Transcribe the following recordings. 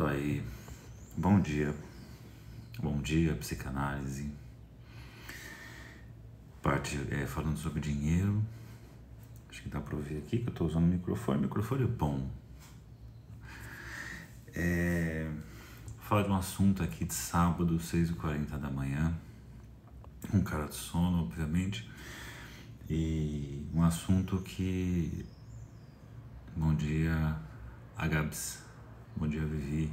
Isso aí. Bom dia, psicanálise. Parte falando sobre dinheiro. Acho que dá pra ouvir aqui que eu tô usando o microfone é bom. Vou falar de um assunto aqui de sábado, 6h40 da manhã. Com cara de sono, obviamente. E um assunto que... Bom dia, Agabs. Bom dia, Vivi.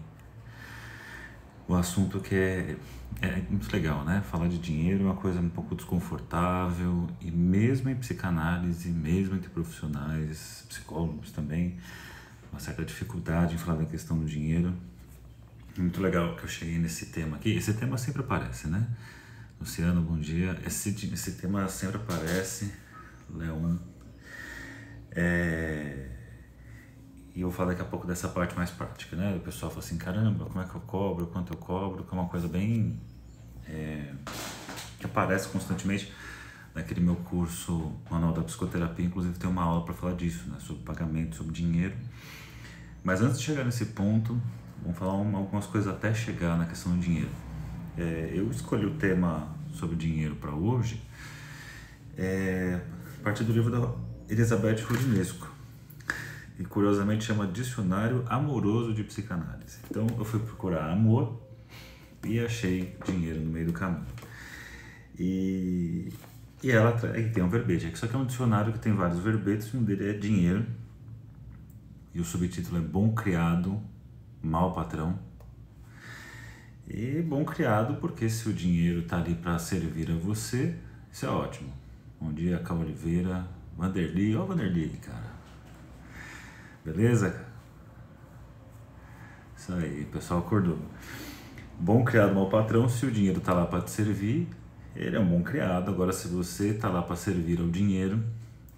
Um assunto que é muito legal, né? Falar de dinheiro é uma coisa um pouco desconfortável, e mesmo em psicanálise, mesmo entre profissionais, psicólogos também, uma certa dificuldade em falar da questão do dinheiro. Muito legal que eu cheguei nesse tema aqui. Esse tema sempre aparece, né? Luciano, bom dia. Esse tema sempre aparece. Leon. E eu vou falar daqui a pouco dessa parte mais prática, né? O pessoal fala assim, caramba, como é que eu cobro, quanto eu cobro, que é uma coisa bem... que aparece constantemente naquele meu curso Manual da Psicoterapia. Inclusive tem uma aula para falar disso, né? Sobre pagamento, sobre dinheiro. Mas antes de chegar nesse ponto, vamos falar algumas coisas até chegar na questão do dinheiro. Eu escolhi o tema sobre dinheiro para hoje a partir do livro da Elizabeth Roudinesco. E curiosamente chama Dicionário Amoroso de Psicanálise. Então eu fui procurar amor e achei dinheiro no meio do caminho. E ela tem um verbete. Isso aqui é um dicionário que tem vários verbetes, e um deles é dinheiro. E o subtítulo é Bom Criado, Mal Patrão. E bom criado porque se o dinheiro está ali para servir a você, isso é ótimo. Bom dia, Cal Oliveira, Vanderly. Ó o Vanderly, cara. Beleza, cara? Isso aí, o pessoal acordou. Bom criado, mau patrão. Se o dinheiro tá lá para te servir, ele é um bom criado. Agora, se você tá lá para servir ao dinheiro,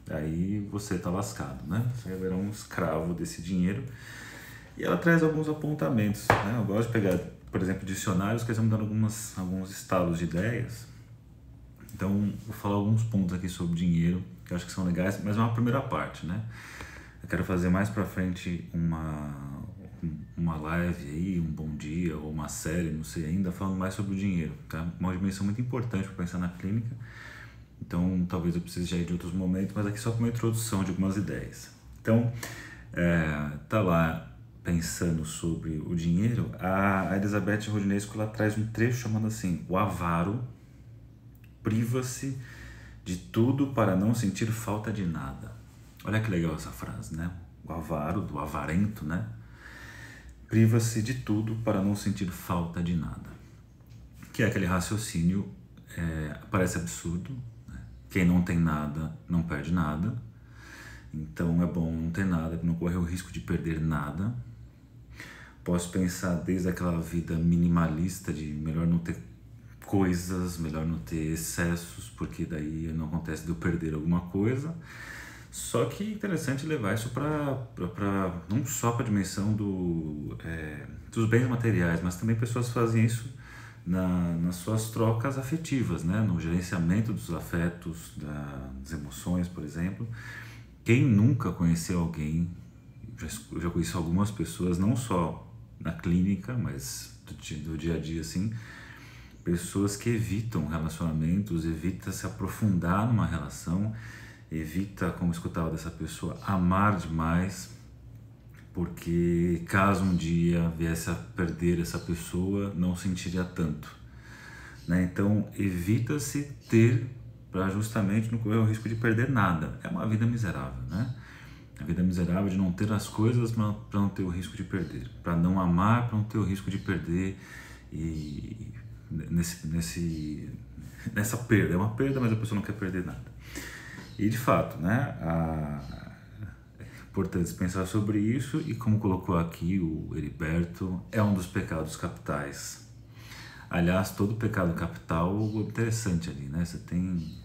aí você tá lascado, né? Você é um escravo desse dinheiro. E ela traz alguns apontamentos, né? Eu gosto de pegar, por exemplo, dicionários que eles vão me dando alguns estalos de ideias. Então, vou falar alguns pontos aqui sobre dinheiro, que eu acho que são legais, mas é uma primeira parte, né? Eu quero fazer mais pra frente uma live aí, um bom dia, ou uma série, não sei ainda, falando mais sobre o dinheiro, tá? Uma dimensão muito importante para pensar na clínica. Então, talvez eu precise já ir de outros momentos, mas aqui só para uma introdução de algumas ideias. Então, tá lá pensando sobre o dinheiro, a Elizabeth Roudinesco, ela traz um trecho chamado assim: o avaro priva-se de tudo para não sentir falta de nada. Olha que legal essa frase, né? O avaro, do avarento, né? Priva-se de tudo para não sentir falta de nada. Que é aquele raciocínio, parece absurdo, né? Quem não tem nada não perde nada. Então é bom não ter nada, não correr o risco de perder nada. Posso pensar desde aquela vida minimalista de melhor não ter coisas, melhor não ter excessos, porque daí não acontece de eu perder alguma coisa. Só que é interessante levar isso para não só para a dimensão dos bens materiais, mas também pessoas fazem isso nas suas trocas afetivas, né? No gerenciamento dos afetos, das emoções, por exemplo. Quem nunca conheceu alguém, eu já conheci algumas pessoas, não só na clínica, mas do dia a dia, assim, pessoas que evitam relacionamentos, evitam se aprofundar numa relação, evita, como eu escutava dessa pessoa, amar demais, porque caso um dia viesse a perder essa pessoa, não sentiria tanto, né? Então, evita-se ter para justamente não correr o risco de perder nada. É uma vida miserável, né? A vida miserável de não ter as coisas para não ter o risco de perder, para não amar para não ter o risco de perder, e nessa perda, é uma perda, mas a pessoa não quer perder nada. E de fato, né, é importante pensar sobre isso, e como colocou aqui o Heriberto, é um dos pecados capitais. Aliás, todo pecado capital é interessante ali, né? Você tem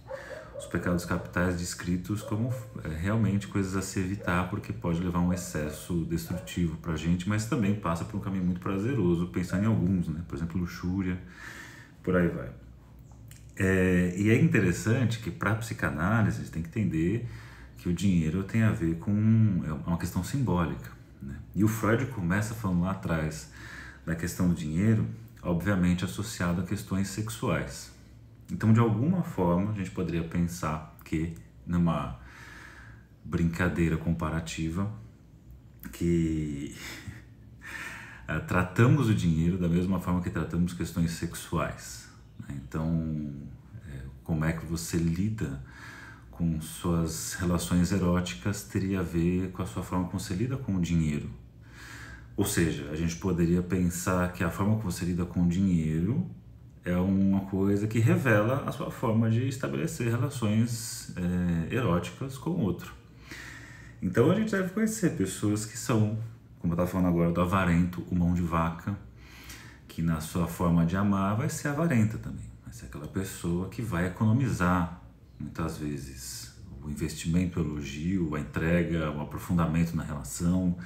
os pecados capitais descritos como realmente coisas a se evitar, porque pode levar a um excesso destrutivo pra gente, mas também passa por um caminho muito prazeroso, pensando em alguns, né? Por exemplo, luxúria, por aí vai. E é interessante que para a psicanálise a gente tem que entender que o dinheiro tem a ver com uma questão simbólica, né? E o Freud começa falando lá atrás da questão do dinheiro, obviamente associado a questões sexuais. Então, de alguma forma, a gente poderia pensar que, numa brincadeira comparativa, que tratamos o dinheiro da mesma forma que tratamos questões sexuais. Então, como é que você lida com suas relações eróticas teria a ver com a sua forma como você lida com o dinheiro. Ou seja, a gente poderia pensar que a forma como você lida com o dinheiro é uma coisa que revela a sua forma de estabelecer relações eróticas com o outro. Então a gente deve conhecer pessoas que são, como eu estava falando agora, do avarento, o mão de vaca, que na sua forma de amar vai ser avarenta também. Vai ser aquela pessoa que vai economizar, muitas vezes, o investimento, o elogio, a entrega, o aprofundamento na relação,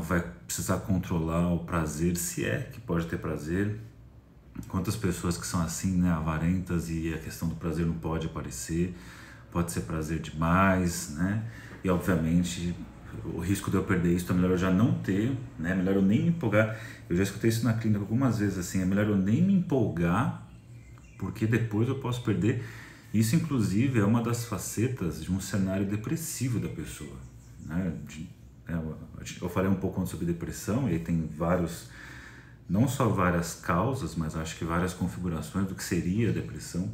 vai precisar controlar o prazer, se é que pode ter prazer. Quantas pessoas que são assim, né, avarentas, e a questão do prazer não pode aparecer, pode ser prazer demais, né? E obviamente o risco de eu perder isso é melhor eu já não ter, né? Melhor eu nem me empolgar. Eu já escutei isso na clínica algumas vezes, assim, é melhor eu nem me empolgar, porque depois eu posso perder. Isso inclusive é uma das facetas de um cenário depressivo da pessoa, né? Eu falei um pouco sobre depressão, e aí tem vários, não só várias causas, mas acho que várias configurações do que seria a depressão.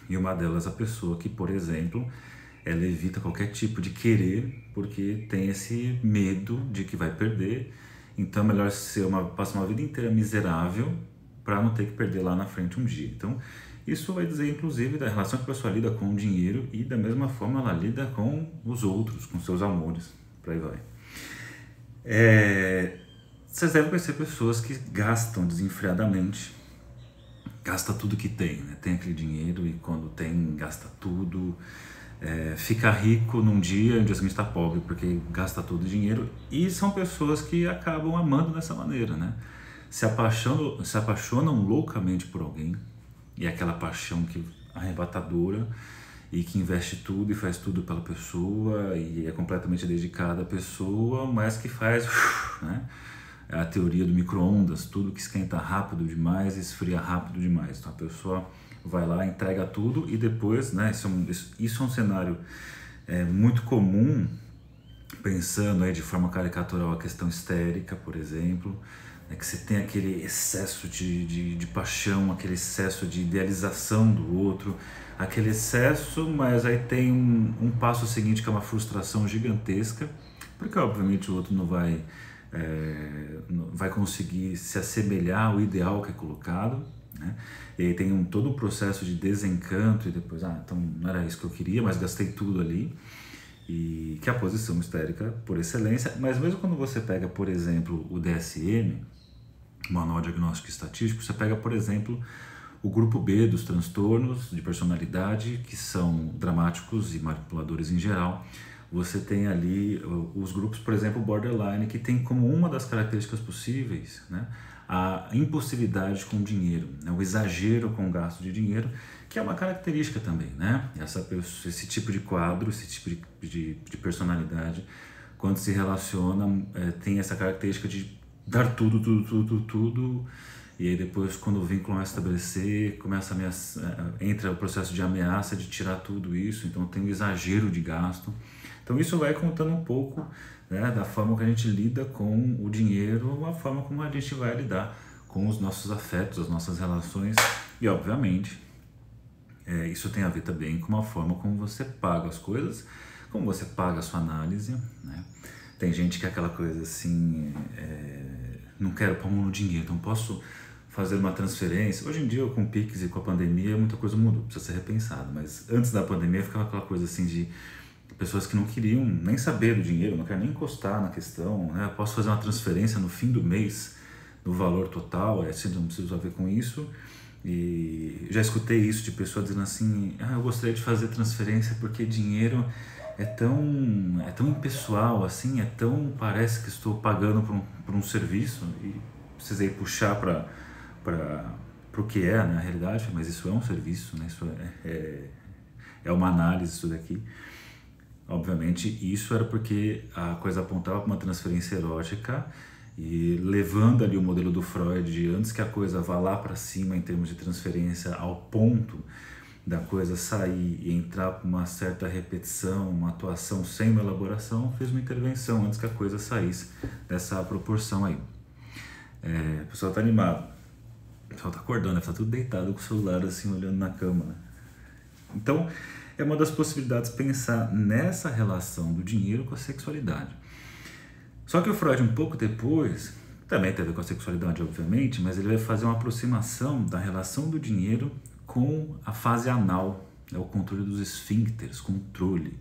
E uma delas a pessoa que, por exemplo, ela evita qualquer tipo de querer porque tem esse medo de que vai perder. Então é melhor passar uma vida inteira miserável para não ter que perder lá na frente um dia. Então isso vai dizer inclusive da relação que a pessoa lida com o dinheiro, e da mesma forma ela lida com os outros, com seus amores, por aí vai. Vocês devem conhecer pessoas que gastam desenfreadamente, gasta tudo que tem, né? Tem aquele dinheiro e quando tem, gasta tudo, fica rico num dia e no dia seguinte está pobre porque gasta todo o dinheiro. E são pessoas que acabam amando dessa maneira, né? Se apaixonam loucamente por alguém, e é aquela paixão que arrebatadora, e que investe tudo e faz tudo pela pessoa e é completamente dedicada à pessoa, mas que faz, né? É a teoria do micro-ondas, tudo que esquenta rápido demais esfria rápido demais. Então a pessoa vai lá, entrega tudo e depois, né? Isso é um cenário muito comum, pensando aí de forma caricatural a questão histérica, por exemplo, que você tem aquele excesso de paixão, aquele excesso de idealização do outro, aquele excesso, mas aí tem um passo seguinte que é uma frustração gigantesca, porque obviamente o outro não vai conseguir se assemelhar ao ideal que é colocado, né? E aí tem todo um processo de desencanto e depois, então não era isso que eu queria, mas gastei tudo ali, e que é a posição histérica por excelência. Mas mesmo quando você pega, por exemplo, o DSM, Manual Diagnóstico Estatístico, você pega, por exemplo, o grupo B dos transtornos de personalidade, que são dramáticos e manipuladores em geral. Você tem ali os grupos, por exemplo, borderline, que tem como uma das características possíveis, né, a impulsividade com o dinheiro, né, o exagero com o gasto de dinheiro, que é uma característica também, né? Esse tipo de quadro, esse tipo de personalidade, quando se relaciona, tem essa característica de dar tudo, e aí depois, quando o vínculo vai se estabelecer, entra o processo de ameaça de tirar tudo isso, então tem um exagero de gasto. Então isso vai contando um pouco, né, da forma que a gente lida com o dinheiro, a forma como a gente vai lidar com os nossos afetos, as nossas relações, e obviamente isso tem a ver também com a forma como você paga as coisas, como você paga a sua análise, né? Tem gente que é aquela coisa assim, não quero pôr mão no dinheiro, então posso fazer uma transferência. Hoje em dia, com o Pix e com a pandemia, muita coisa mudou, precisa ser repensado, mas antes da pandemia ficava aquela coisa assim de pessoas que não queriam nem saber do dinheiro, não querem nem encostar na questão, né? Posso fazer uma transferência no fim do mês, no valor total, assim, não preciso ver com isso. E já escutei isso de pessoas dizendo assim, eu gostaria de fazer transferência porque dinheiro é tão impessoal, assim, parece que estou pagando por um serviço, e precisei puxar para o que é, na realidade, mas isso é um serviço, né? Isso é uma análise, isso daqui. Obviamente, isso era porque a coisa apontava para uma transferência erótica, E levando ali o modelo do Freud, antes que a coisa vá lá para cima em termos de transferência, ao ponto da coisa sair e entrar com uma certa repetição, uma atuação sem uma elaboração, fez uma intervenção antes que a coisa saísse dessa proporção aí. O pessoal tá animado, o pessoal tá acordando, tá tudo deitado com o celular assim, olhando na cama, né? Então, é uma das possibilidades pensar nessa relação do dinheiro com a sexualidade. Só que o Freud, um pouco depois, também tem a ver com a sexualidade, obviamente, mas ele vai fazer uma aproximação da relação do dinheiro com a fase anal, o controle dos esfíncteres, controle.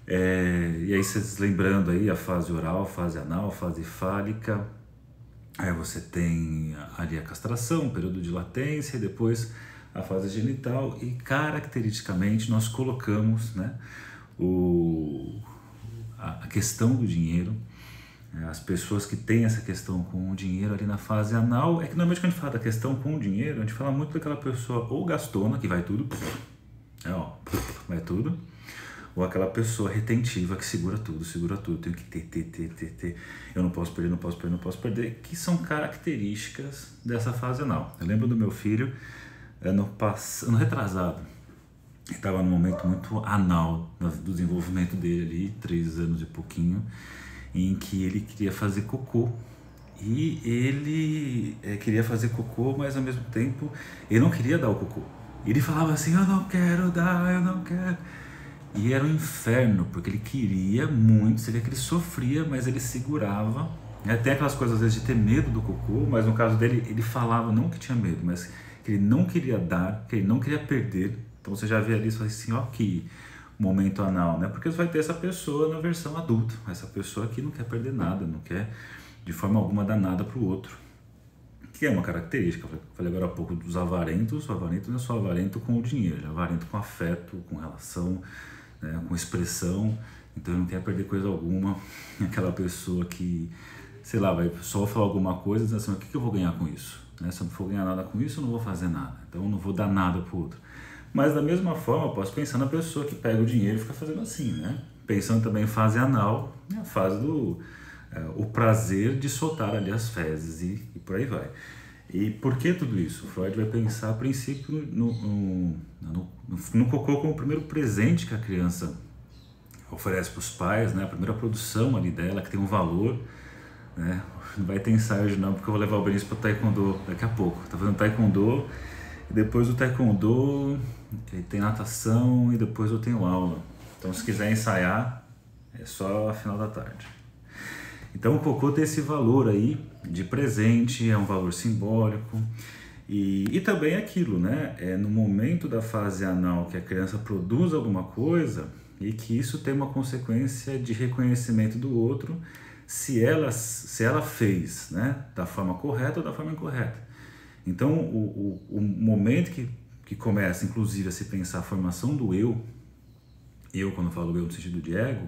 E aí, vocês lembrando aí a fase oral, fase anal, fase fálica, aí você tem ali a castração, o período de latência, e depois a fase genital, e caracteristicamente nós colocamos, né, a questão do dinheiro. As pessoas que têm essa questão com o dinheiro ali na fase anal, é que normalmente quando a gente fala da questão com o dinheiro, a gente fala muito daquela pessoa ou gastona, que vai tudo, vai tudo, ou aquela pessoa retentiva que segura tudo, tenho que ter, eu não posso perder, que são características dessa fase anal. Eu lembro do meu filho, ano retrasado, ele estava num momento muito anal do desenvolvimento dele ali, 3 anos e pouquinho, em que ele queria fazer cocô, e ele queria fazer cocô, mas ao mesmo tempo ele não queria dar o cocô. Ele falava assim, eu não quero dar, eu não quero. E era um inferno, porque ele queria muito, você vê que ele sofria, mas ele segurava. Tem aquelas coisas às vezes de ter medo do cocô, mas no caso dele, ele falava não que tinha medo, mas que ele não queria dar, que ele não queria perder. Então você já vê ali, você fala assim, ó, que momento anal, né? Porque você vai ter essa pessoa na versão adulta, essa pessoa que não quer perder nada, não quer de forma alguma dar nada para o outro, que é uma característica. Eu falei agora há pouco dos avarentos. O avarento não é só avarento com o dinheiro, é avarento com afeto, com relação, né, com expressão. Então ele não quer perder coisa alguma. Aquela pessoa que, sei lá, vai só falar alguma coisa e dizer assim, o que eu vou ganhar com isso? Né? Se eu não for ganhar nada com isso, eu não vou fazer nada, então eu não vou dar nada para o outro. Mas da mesma forma, eu posso pensar na pessoa que pega o dinheiro e fica fazendo assim, né? Pensando também em fase anal, a fase do o prazer de soltar ali as fezes e por aí vai. E por que tudo isso? O Freud vai pensar, a princípio, no cocô como o primeiro presente que a criança oferece para os pais, né? A primeira produção ali dela, que tem um valor, né? Não vai ter ensaio hoje não, porque eu vou levar o Benício para o taekwondo daqui a pouco. Tá fazendo taekwondo, e depois do taekwondo tem natação, e depois eu tenho aula. Então se quiser ensaiar, é só a final da tarde. Então o cocô tem esse valor aí de presente, é um valor simbólico, e também é aquilo, né? É no momento da fase anal que a criança produz alguma coisa e que isso tem uma consequência de reconhecimento do outro, se ela fez, né, da forma correta ou da forma incorreta. Então o momento que começa inclusive a se pensar a formação do eu, quando eu falo eu no sentido de ego,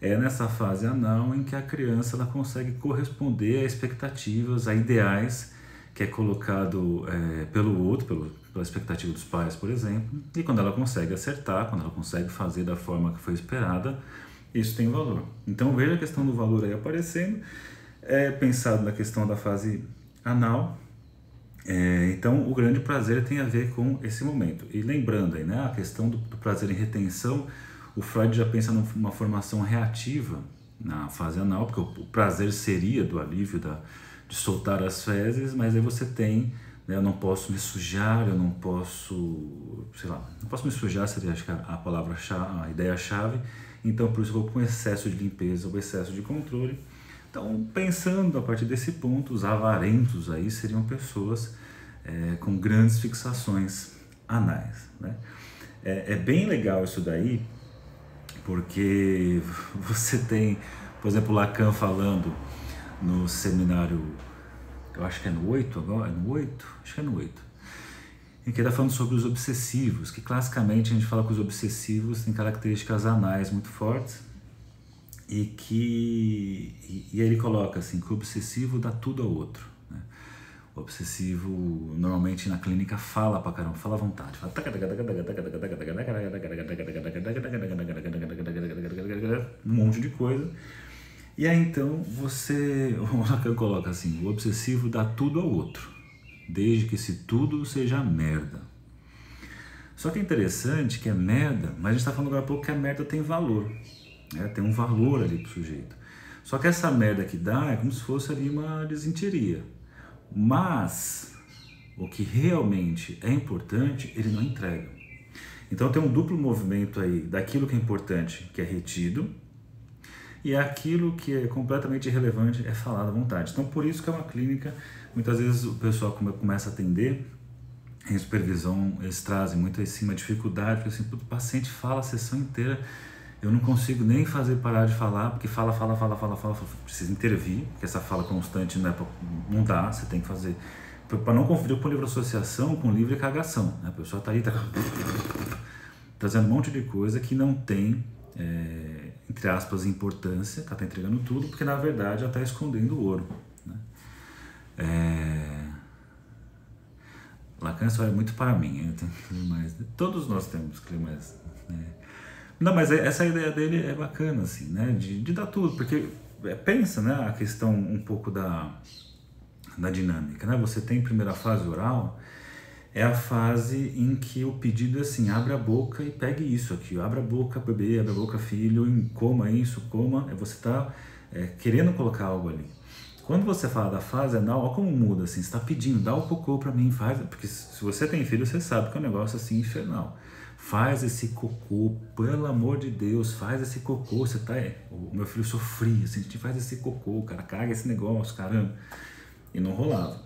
é nessa fase anal em que a criança ela consegue corresponder a expectativas, a ideais que é colocado pelo outro, pela expectativa dos pais, por exemplo, e quando ela consegue acertar, quando ela consegue fazer da forma que foi esperada, isso tem valor. Então veja a questão do valor aí aparecendo, pensado na questão da fase anal. Então o grande prazer tem a ver com esse momento. E lembrando aí, né, a questão do prazer em retenção, o Freud já pensa numa formação reativa na fase anal, porque o prazer seria do alívio de soltar as fezes, mas aí você tem, né, eu não posso me sujar, eu não posso, sei lá, não posso me sujar, seria acho que a palavra-chave, a ideia-chave, então por isso eu vou com excesso de limpeza ou excesso de controle. Então, pensando a partir desse ponto, os avarentos aí seriam pessoas com grandes fixações anais, né? É bem legal isso daí, porque você tem, por exemplo, Lacan falando no seminário, eu acho que é no 8 agora, acho que é no 8, em que ele está falando sobre os obsessivos, que classicamente a gente fala que os obsessivos têm características anais muito fortes, e aí ele coloca assim, que o obsessivo dá tudo ao outro, né? O obsessivo normalmente na clínica fala pra caramba, fala à vontade, fala um monte de coisa, E aí então o Lacan coloca assim, o obsessivo dá tudo ao outro, desde que esse tudo seja merda. Só que é interessante que é merda, mas a gente está falando agora há pouco que a merda tem valor, né? Tem um valor ali pro sujeito. Só que essa merda que dá é como se fosse ali uma desinteria. Mas o que realmente é importante, ele não entrega. Então tem um duplo movimento aí daquilo que é importante, que é retido, e aquilo que é completamente irrelevante é falado à vontade. Então por isso que é uma clínica, muitas vezes o pessoal começa a atender, em supervisão, eles trazem muito assim, uma dificuldade, porque assim, o paciente fala a sessão inteira, eu não consigo nem fazer parar de falar, porque fala, precisa intervir, porque essa fala constante não dá, você tem que fazer, para não confundir com livre associação, com livre cagação, né? A pessoa está aí, trazendo um monte de coisa que não tem, entre aspas, importância, que ela está entregando tudo, porque na verdade ela está escondendo o ouro, né? Lacan só é muito para mim, mas todos nós temos climas, né? Não, mas essa ideia dele é bacana, assim, né? De dar tudo, porque pensa, né? A questão um pouco da dinâmica, né? Você tem primeira fase oral, é a fase em que o pedido é assim, abre a boca e pegue isso aqui, abre a boca bebê, abre a boca filho, coma isso, coma, você está querendo colocar algo ali. Quando você fala da fase anal, olha como muda, assim, você está pedindo, dá o cocô para mim, faz, porque se você tem filho, você sabe que é um negócio assim infernal. Faz esse cocô, pelo amor de Deus, faz esse cocô, você tá, o meu filho sofria, assim, a gente faz esse cocô, cara, caga esse negócio, caramba, e não rolava.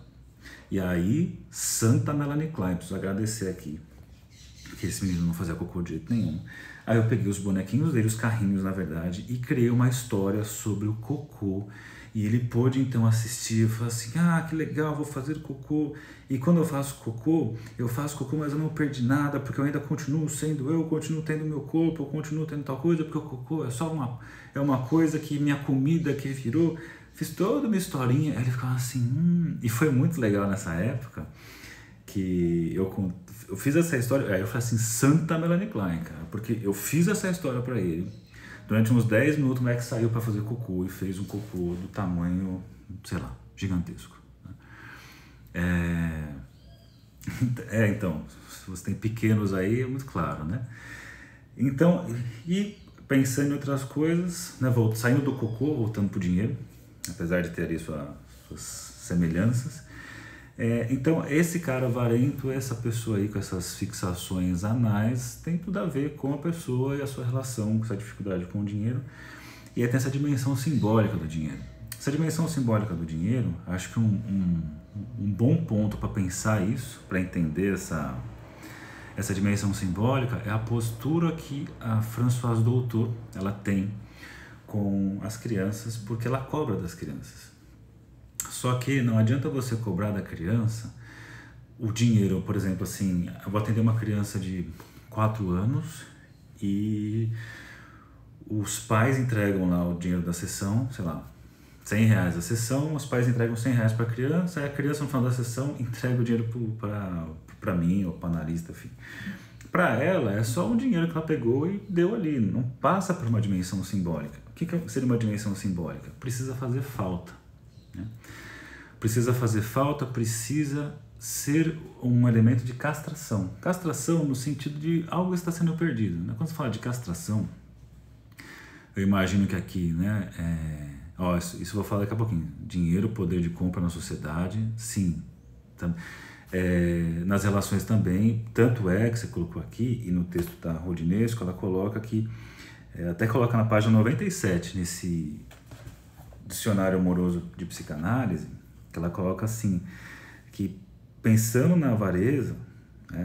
E aí, Santa Melanie Klein, preciso agradecer aqui, porque esse menino não fazia cocô de jeito nenhum. Aí eu peguei os bonequinhos dele, os carrinhos na verdade, e criei uma história sobre o cocô. E ele pôde então assistir e falar assim, ah, que legal, vou fazer cocô. E quando eu faço cocô, mas eu não perdi nada, porque eu ainda continuo sendo eu continuo tendo meu corpo, eu continuo tendo tal coisa, porque o cocô é só uma coisa que minha comida que virou. Fiz toda uma historinha, aí ele ficava assim, E foi muito legal nessa época, que eu fiz essa história, aí eu falei assim, Santa Melanie Klein, cara, porque eu fiz essa história pra ele. Durante uns 10 minutos o moleque saiu para fazer cocô e fez um cocô do tamanho, sei lá, gigantesco. Então, se você tem pequenos aí, é muito claro, né? Então, e pensando em outras coisas, né, saindo do cocô, voltando pro dinheiro, apesar de ter ali suas semelhanças. Então, esse cara avarento, essa pessoa aí com essas fixações anais, tem tudo a ver com a pessoa e a sua relação, com essa dificuldade com o dinheiro. E aí tem essa dimensão simbólica do dinheiro. Essa dimensão simbólica do dinheiro, acho que um bom ponto para pensar isso, para entender essa dimensão simbólica, é a postura que a Françoise Doutor ela tem com as crianças, porque ela cobra das crianças. Só que não adianta você cobrar da criança o dinheiro, por exemplo, assim, eu vou atender uma criança de 4 anos e os pais entregam lá o dinheiro da sessão, sei lá, R$100 a sessão, os pais entregam R$100 para a criança, aí a criança no final da sessão entrega o dinheiro para mim ou para o analista, enfim. Para ela é só um dinheiro que ela pegou e deu ali, não passa por uma dimensão simbólica. O que seria uma dimensão simbólica? Precisa fazer falta, né? Precisa fazer falta, precisa ser um elemento de castração. Castração no sentido de algo está sendo perdido, né? Quando você fala de castração, eu imagino que aqui, né, isso eu vou falar daqui a pouquinho. Dinheiro, poder de compra na sociedade, sim. Nas relações também, tanto é que você colocou aqui, e no texto da Rodinesco, ela coloca que, até coloca na página 97, nesse dicionário amoroso de psicanálise, que ela coloca assim, que pensando na avareza,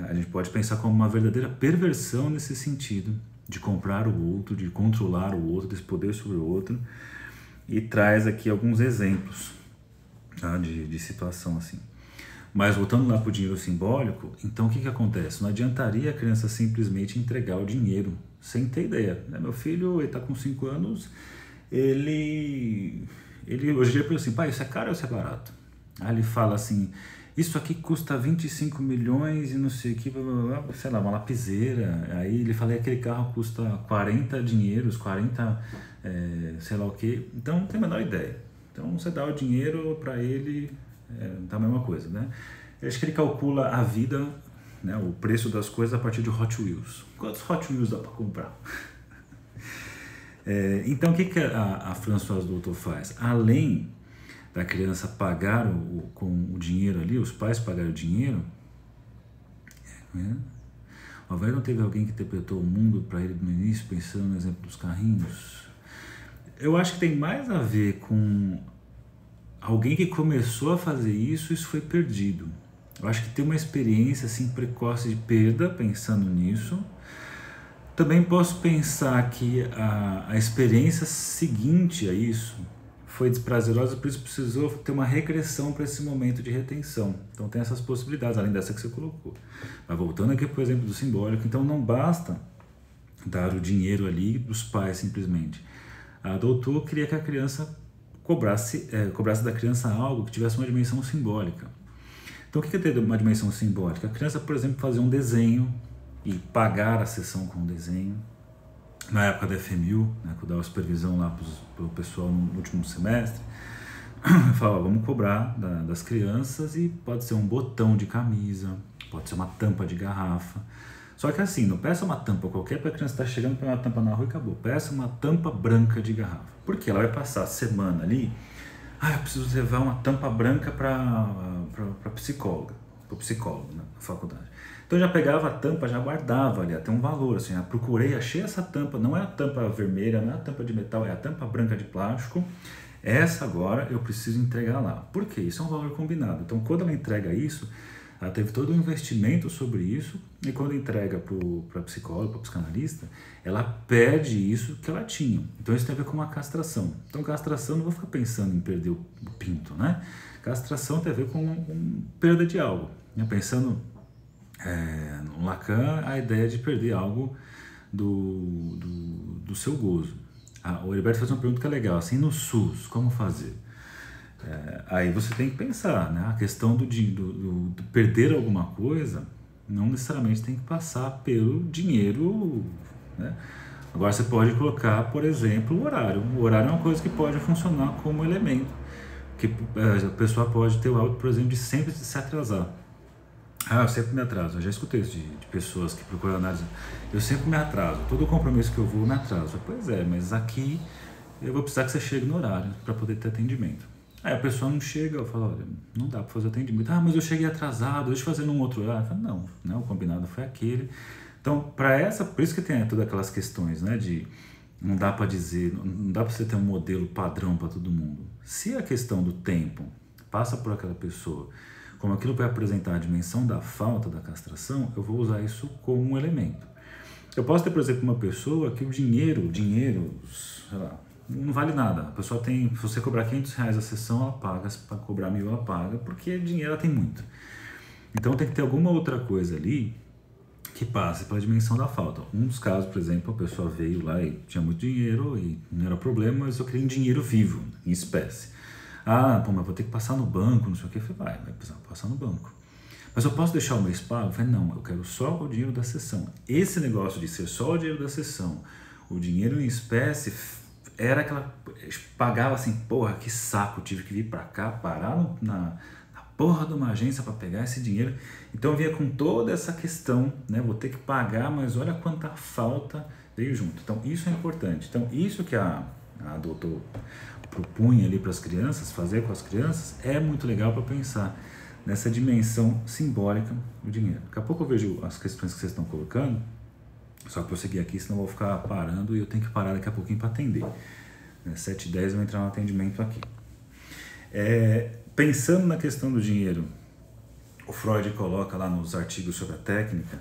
a gente pode pensar como uma verdadeira perversão nesse sentido, de comprar o outro, de controlar o outro, desse poder sobre o outro, e traz aqui alguns exemplos, tá, de situação assim. Mas voltando lá para o dinheiro simbólico, então o que acontece? Não adiantaria a criança simplesmente entregar o dinheiro, sem ter ideia, né? Meu filho está com 5 anos, ele hoje em dia pensa assim, pai, isso é caro ou isso é barato? Aí ele fala assim, isso aqui custa 25 milhões e não sei o que, blá, blá, blá, sei lá, uma lapiseira. Aí ele fala, aquele carro custa 40 dinheiros, 40, sei lá o que. Então não tem a menor ideia. Então você dá o dinheiro para ele, dá a mesma coisa, né? Eu acho que ele calcula a vida, né, o preço das coisas a partir de Hot Wheels. Quantos Hot Wheels dá para comprar? Então o que a Françoise Dolto faz? Além da criança pagar com o dinheiro ali, os pais pagaram o dinheiro, ao invés não teve alguém que interpretou o mundo para ele no início, pensando no exemplo dos carrinhos. Eu acho que tem mais a ver com alguém que começou a fazer isso, isso foi perdido. Eu acho que tem uma experiência assim precoce de perda pensando nisso. Também posso pensar que a experiência seguinte a isso foi desprazerosa, por isso precisou ter uma regressão para esse momento de retenção. Então tem essas possibilidades, além dessa que você colocou. Mas voltando aqui, por exemplo, do simbólico, então não basta dar o dinheiro ali dos pais simplesmente. A doutor queria que a criança cobrasse da criança algo que tivesse uma dimensão simbólica. Então o que é ter uma dimensão simbólica? A criança, por exemplo, fazer um desenho e pagar a sessão com o desenho. Na época da FMU, né, que eu dava supervisão lá para o pessoal no último semestre, eu falava, vamos cobrar das crianças e pode ser um botão de camisa, pode ser uma tampa de garrafa. Só que assim, não peça uma tampa qualquer para a criança estar chegando para uma tampa na rua e acabou. Peça uma tampa branca de garrafa. Porque ela vai passar a semana ali, eu preciso levar uma tampa branca para psicóloga, para o psicólogo, né, na faculdade. Então eu já pegava a tampa, já guardava ali, até um valor, assim, eu procurei, achei essa tampa, não é a tampa vermelha, não é a tampa de metal, é a tampa branca de plástico, essa agora eu preciso entregar lá. Por quê? Isso é um valor combinado. Então quando ela entrega isso, ela teve todo um investimento sobre isso, e quando entrega para psicólogo, para psicanalista, ela perde isso que ela tinha. Então isso tem a ver com uma castração. Então castração, não vou ficar pensando em perder o pinto, né? Castração tem a ver com perda de algo, né? Pensando no Lacan, a ideia de perder algo do seu gozo. O Heriberto fez uma pergunta que é legal, assim, no SUS, como fazer? Aí você tem que pensar, né? A questão do perder alguma coisa não necessariamente tem que passar pelo dinheiro, né? Agora você pode colocar, por exemplo, o horário. O horário é uma coisa que pode funcionar como elemento, que a pessoa pode ter o hábito, por exemplo, de sempre se atrasar. Eu sempre me atraso. Eu já escutei isso de pessoas que procuram análise. Eu sempre me atraso. Todo compromisso que eu vou, me atraso. Pois é, mas aqui eu vou precisar que você chegue no horário para poder ter atendimento. Aí a pessoa não chega, eu falo, olha, não dá para fazer atendimento. Mas eu cheguei atrasado, deixa eu fazer num outro horário. Eu falo, não, né, o combinado foi aquele. Então, por isso que tem todas aquelas questões, né, de não dá para dizer, não dá para você ter um modelo padrão para todo mundo. Se a questão do tempo passa por aquela pessoa, como aquilo vai apresentar a dimensão da falta da castração, eu vou usar isso como um elemento. Eu posso ter, por exemplo, uma pessoa que o dinheiro, sei lá, não vale nada. A pessoa tem, se você cobrar R$500 a sessão, ela paga, se cobrar 1.000 ela paga, porque dinheiro ela tem muito. Então tem que ter alguma outra coisa ali que passe pela dimensão da falta. Um dos casos, por exemplo, a pessoa veio lá e tinha muito dinheiro e não era problema, mas eu queria em dinheiro vivo, em espécie. Mas vou ter que passar no banco, não sei o que. Eu falei, vai precisar passar no banco. Mas eu posso deixar o mês pago? Eu falei, não, eu quero só o dinheiro da sessão. Esse negócio de ser só o dinheiro da sessão, o dinheiro em espécie, era aquela... Pagava assim, porra, que saco, tive que vir pra cá, parar na porra de uma agência para pegar esse dinheiro. Então eu vinha com toda essa questão, né? Vou ter que pagar, mas olha quanta falta veio junto. Então isso é importante. Então isso que a doutor propunha ali para as crianças, fazer com as crianças, é muito legal para pensar nessa dimensão simbólica do dinheiro. Daqui a pouco eu vejo as questões que vocês estão colocando, só que eu vou seguir aqui, senão eu vou ficar parando e eu tenho que parar daqui a pouquinho para atender. 7h10 eu vou entrar no atendimento aqui. Pensando na questão do dinheiro, o Freud coloca lá nos artigos sobre a técnica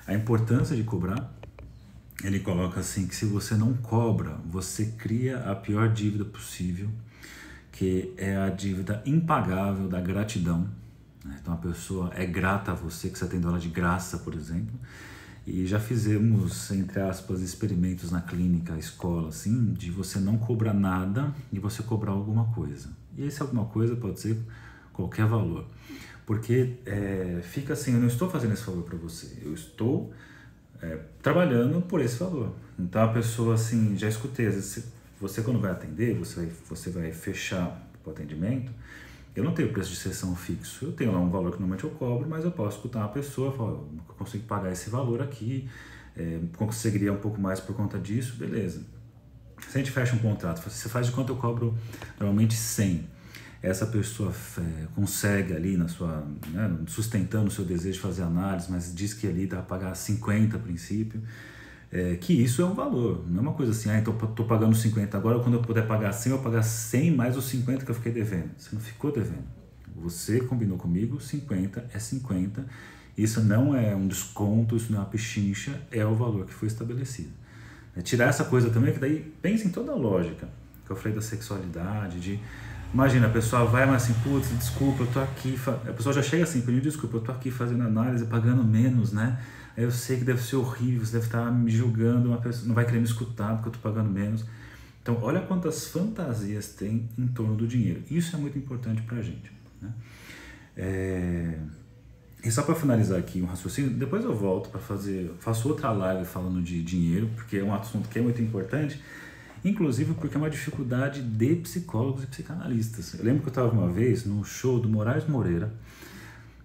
a importância de cobrar. Ele coloca assim que se você não cobra, você cria a pior dívida possível, que é a dívida impagável da gratidão. Então a pessoa é grata a você, que você atendeu ela de graça, por exemplo, e já fizemos, entre aspas, experimentos na clínica, escola, assim, de você não cobrar nada e você cobrar alguma coisa. E esse alguma coisa pode ser qualquer valor. Porque fica assim, eu não estou fazendo esse favor para você, eu estou trabalhando por esse valor. Então a pessoa assim, já escutei, às vezes você quando vai atender, você vai fechar o atendimento, eu não tenho preço de sessão fixo, eu tenho lá um valor que normalmente eu cobro, mas eu posso escutar uma pessoa e falar, eu consigo pagar esse valor aqui, conseguiria um pouco mais por conta disso, beleza. Se a gente fecha um contrato, você faz de quanto eu cobro normalmente 100, essa pessoa consegue ali na sua, né, sustentando o seu desejo de fazer análise, mas diz que ali dá para pagar 50 a princípio, que isso é um valor, não é uma coisa assim, então estou pagando 50 agora, quando eu puder pagar 100, eu vou pagar 100 mais os 50 que eu fiquei devendo. Você não ficou devendo, você combinou comigo, 50 é 50, isso não é um desconto, isso não é uma pechincha, é o valor que foi estabelecido. Tirar essa coisa também, que daí pensa em toda a lógica, que eu falei da sexualidade, imagina, a pessoa vai, mas assim, putz, desculpa, eu tô aqui, a pessoa já chega assim, pedindo desculpa, eu tô aqui fazendo análise, pagando menos, né? Eu sei que deve ser horrível, você deve estar me julgando, uma pessoa não vai querer me escutar porque eu tô pagando menos. Então, olha quantas fantasias tem em torno do dinheiro. Isso é muito importante pra gente, né? E só para finalizar aqui um raciocínio, depois eu volto para faço outra live falando de dinheiro, porque é um assunto que é muito importante, inclusive porque é uma dificuldade de psicólogos e psicanalistas. Eu lembro que eu estava uma vez no show do Moraes Moreira,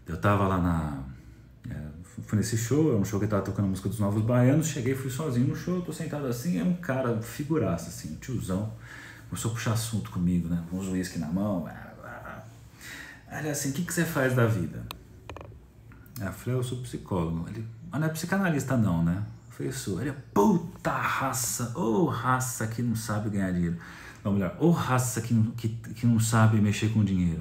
eu estava lá fui nesse show, é um show que estava tocando a música dos Novos Baianos, cheguei, fui sozinho no show, tô sentado assim, é um cara, figuraça assim, um tiozão, começou a puxar assunto comigo, né, com uns uísque na mão, olha assim, o que você faz da vida? Eu falei, eu sou psicólogo. Ele, mas não é psicanalista não, né? Eu falei, sou. Ele, puta raça, raça que não sabe ganhar dinheiro. Não, melhor, raça que não sabe mexer com dinheiro.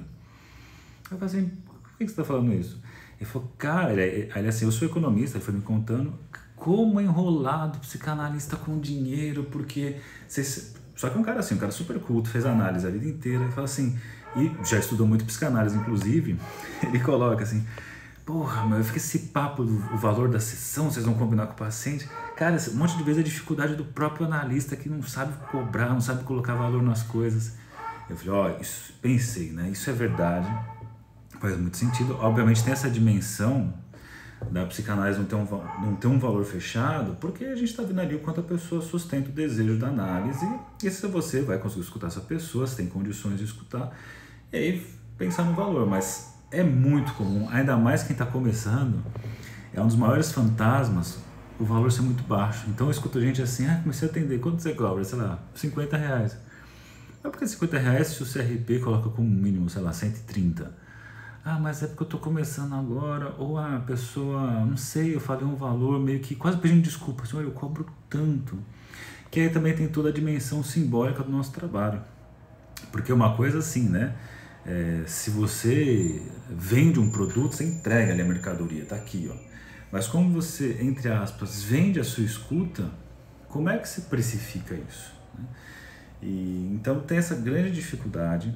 Eu falei assim, por que você tá falando isso? Ele falou, cara, ele assim, eu sou economista, ele foi me contando como é enrolado psicanalista com dinheiro, porque... Só que é um cara assim, um cara super culto, fez análise a vida inteira, ele fala assim, e já estudou muito psicanálise, inclusive, ele coloca assim, porra, mas fica esse papo do valor da sessão, vocês vão combinar com o paciente. Cara, um monte de vezes é dificuldade do próprio analista que não sabe cobrar, não sabe colocar valor nas coisas. Eu falei, isso, pensei, né? Isso é verdade, faz muito sentido. Obviamente tem essa dimensão da psicanálise não ter um valor fechado, porque a gente está vendo ali o quanto a pessoa sustenta o desejo da análise, e se você vai conseguir escutar essa pessoa, se tem condições de escutar, e aí pensar no valor, mas... É muito comum, ainda mais quem está começando, é um dos maiores fantasmas o valor ser muito baixo. Então eu escuto gente assim, comecei a atender, quanto você cobra? Sei lá, 50 reais. Mas por que 50 reais se o CRP coloca como mínimo, sei lá, 130? Mas é porque eu estou começando agora, ou a pessoa, não sei, eu falei um valor meio que quase pedindo desculpa, assim, olha, eu cobro tanto. Que aí também tem toda a dimensão simbólica do nosso trabalho. Porque uma coisa assim, né? Se você vende um produto, você entrega ali a mercadoria, tá aqui, ó. Mas como você, entre aspas, vende a sua escuta, como é que se precifica isso, né? Então tem essa grande dificuldade,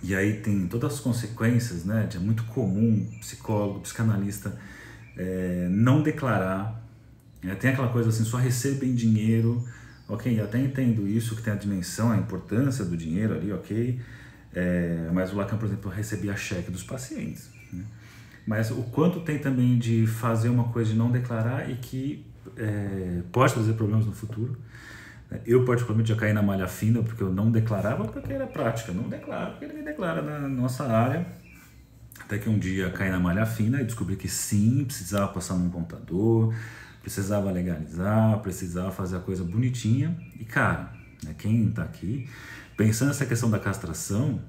e aí tem todas as consequências, né? É muito comum psicólogo, psicanalista não declarar, tem aquela coisa assim, só recebem dinheiro, ok, até entendo isso, que tem a dimensão, a importância do dinheiro ali, ok. Mas o Lacan, por exemplo, recebia cheque dos pacientes, né? Mas o quanto tem também de fazer uma coisa de não declarar e que pode trazer problemas no futuro. Eu particularmente já caí na malha fina porque eu não declarava, porque era prática, não declaro, porque ninguém declara na nossa área. Até que um dia caí na malha fina e descobri que sim, precisava passar num contador, precisava legalizar, precisava fazer a coisa bonitinha. E cara, quem está aqui pensando nessa questão da castração,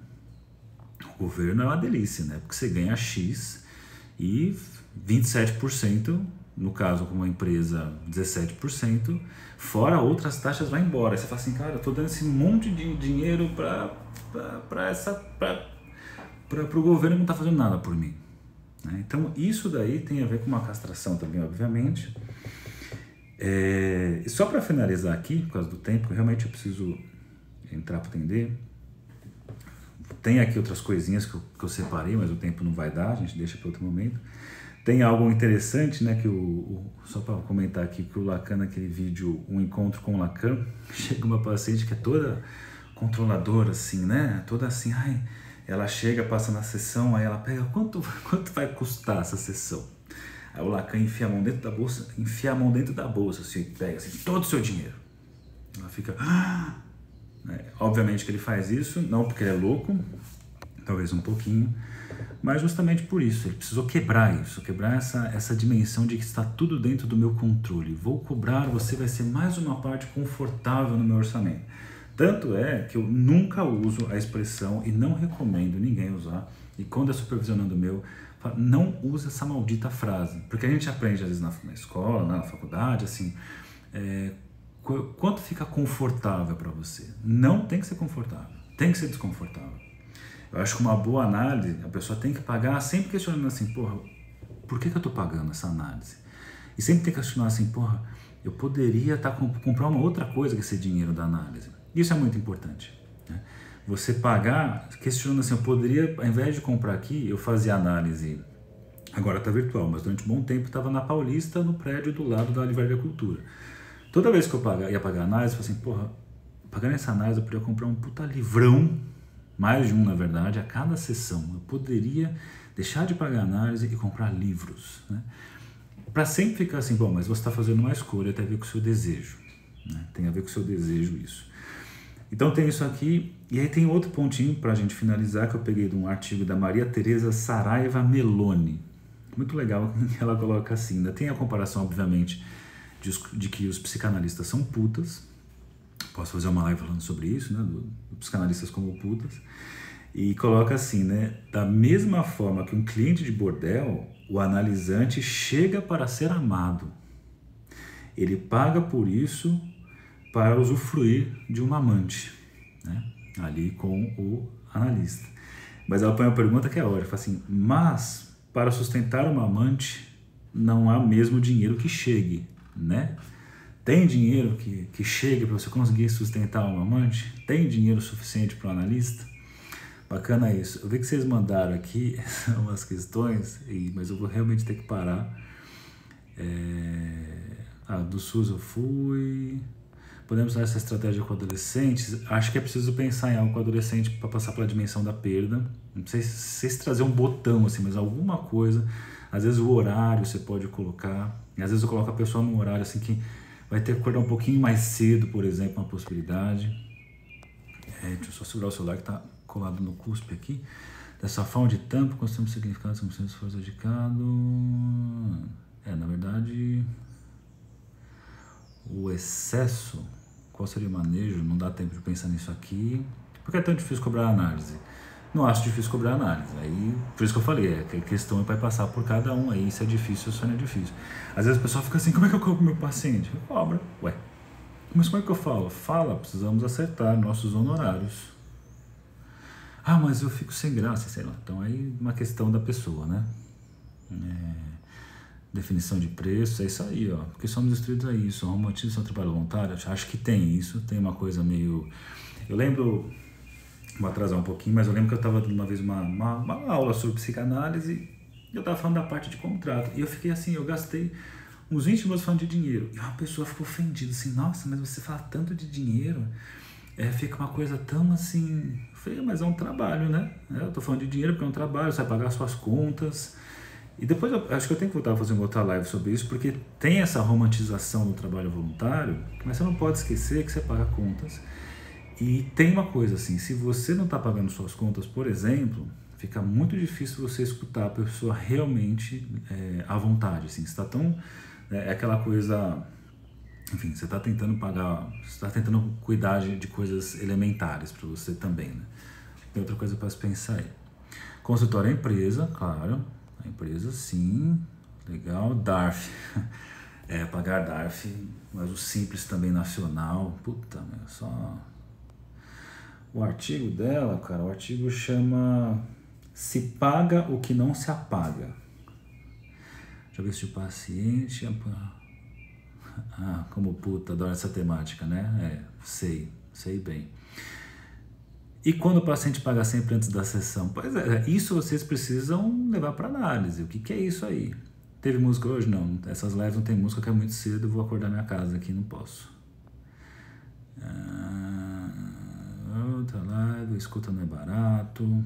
o governo é uma delícia, né? Porque você ganha X e 27%, no caso com uma empresa 17%, fora outras taxas vai embora. Aí você fala assim, cara, eu tô dando esse monte de dinheiro para o governo não tá fazendo nada por mim, né? Então isso daí tem a ver com uma castração também, obviamente. E só para finalizar aqui, por causa do tempo, realmente eu preciso entrar para atender. Tem aqui outras coisinhas que eu separei, mas o tempo não vai dar, a gente deixa para outro momento. Tem algo interessante, né, que só para comentar aqui, que o Lacan, naquele vídeo, Um Encontro com o Lacan, chega uma paciente que é toda controladora, assim, né, toda assim, ela chega, passa na sessão, aí ela pega, quanto vai custar essa sessão? Aí o Lacan enfia a mão dentro da bolsa, assim, pega assim, todo o seu dinheiro. Ela fica... Obviamente que ele faz isso, não porque ele é louco, talvez um pouquinho, mas justamente por isso, ele precisou quebrar isso, quebrar essa dimensão de que está tudo dentro do meu controle. Vou cobrar, você vai ser mais uma parte confortável no meu orçamento. Tanto é que eu nunca uso a expressão e não recomendo ninguém usar, e quando é supervisionando o meu, não usa essa maldita frase, porque a gente aprende às vezes na escola, na faculdade, assim, quanto fica confortável para você? Não tem que ser confortável, tem que ser desconfortável. Eu acho que uma boa análise, a pessoa tem que pagar sempre questionando assim, porra, por que eu tô pagando essa análise? E sempre tem que questionar assim, porra, eu poderia comprar uma outra coisa que esse dinheiro da análise. Isso é muito importante, né? Você pagar, questionando assim, eu poderia, ao invés de comprar aqui, eu fazia análise, agora está virtual, mas durante um bom tempo estava na Paulista, no prédio do lado da Livraria Cultura. Toda vez que eu ia pagar análise, eu falei assim, porra, pagando essa análise eu poderia comprar um puta livrão, mais de um na verdade, a cada sessão. Eu poderia deixar de pagar análise e comprar livros, né? Para sempre ficar assim, bom, mas você está fazendo uma escolha, tem a ver com o seu desejo, né? Tem a ver com o seu desejo isso. Então tem isso aqui, e aí tem outro pontinho para a gente finalizar, que eu peguei de um artigo da Maria Teresa Saraiva Meloni. Muito legal que ela coloca assim, ainda tem a comparação, obviamente, de que os psicanalistas são putas. Posso fazer uma live falando sobre isso, né, dos psicanalistas como putas. E coloca assim, né, da mesma forma que um cliente de bordel, o analisante chega para ser amado. Ele paga por isso para usufruir de uma amante, né, ali com o analista. Mas ela põe uma pergunta que é ótima, fala assim, mas para sustentar uma amante não há mesmo dinheiro que chegue, né? Tem dinheiro que chegue para você conseguir sustentar uma amante? Tem dinheiro suficiente para o analista? Bacana isso. Eu vi que vocês mandaram aqui umas questões, mas eu vou realmente ter que parar. Do SUS eu fui... Podemos usar essa estratégia com adolescentes? Acho que é preciso pensar em algo com adolescente para passar pela dimensão da perda. Não sei se trazer um botão, assim, mas alguma coisa. Às vezes o horário você pode colocar. E às vezes eu coloco a pessoa num horário assim que vai ter que acordar um pouquinho mais cedo, por exemplo, uma possibilidade. Deixa eu só segurar o celular que está colado no cuspe aqui. Dessa forma de tampo, constamos significado, se você for dedicado. Na verdade, o excesso, qual seria o manejo? Não dá tempo de pensar nisso aqui. Por que é tão difícil cobrar análise? Não acho difícil cobrar análise. Aí, por isso que eu falei, a questão é para passar por cada um. Aí, se é difícil, isso não é difícil. Às vezes o pessoal fica assim, como é que eu cobro meu paciente? Eu cobro. Ué, mas como é que eu falo? Fala, precisamos acertar nossos honorários. Ah, mas eu fico sem graça, sei lá. Então, aí, uma questão da pessoa, né? Definição de preço, é isso aí, ó. Porque somos instruídos a isso. Romantismo seu trabalho voluntário, acho que tem isso. Tem uma coisa meio... Eu lembro... Vou atrasar um pouquinho, mas eu lembro que eu estava dando uma vez uma aula sobre psicanálise e eu estava falando da parte de contrato. E eu fiquei assim, eu gastei uns 20 minutos falando de dinheiro. E uma pessoa ficou ofendida, assim, nossa, mas você fala tanto de dinheiro, fica uma coisa tão assim... Eu falei, mas é um trabalho, né? Eu estou falando de dinheiro porque é um trabalho, você vai pagar suas contas. E depois eu acho que eu tenho que voltar a fazer uma outra live sobre isso, porque tem essa romantização do trabalho voluntário, mas você não pode esquecer que você paga contas. E tem uma coisa assim, se você não está pagando suas contas, por exemplo, fica muito difícil você escutar a pessoa realmente à vontade, assim, você está tão... aquela coisa, enfim, você está tentando pagar, você está tentando cuidar de coisas elementares para você também, né? Tem outra coisa para se pensar aí. Consultório é empresa, claro, a empresa sim, legal, DARF, pagar DARF, mas o Simples também nacional, puta, meu, só... O artigo dela, cara, o artigo chama Se Paga o que não se apaga. Deixa eu ver se o paciente... como puta, adoro essa temática, né? Sei bem. E quando o paciente paga sempre antes da sessão? Pois é, isso vocês precisam levar para análise. O que é isso aí? Teve música hoje? Não. Essas lives não tem música, que é muito cedo, eu vou acordar minha casa aqui, não posso. Outra live, escuta não é barato.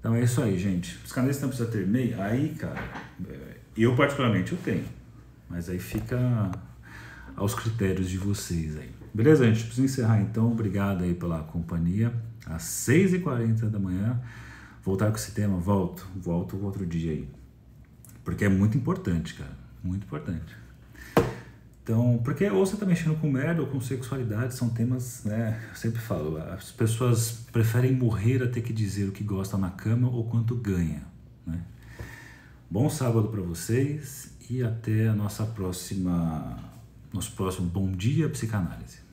Então é isso aí, gente. Psicanalista não precisa ter e-mail? Aí, cara, eu particularmente eu tenho. Mas aí fica aos critérios de vocês aí. Beleza, gente? Preciso encerrar então. Obrigado aí pela companhia. Às 6h40 da manhã. Voltar com esse tema? Volto outro dia aí. Porque é muito importante, cara. Muito importante. Então, porque ou você tá mexendo com merda ou com sexualidade, são temas, né? Eu sempre falo, as pessoas preferem morrer a ter que dizer o que gosta na cama ou quanto ganha, né? Bom sábado para vocês e até a nosso próximo Bom Dia Psicanálise.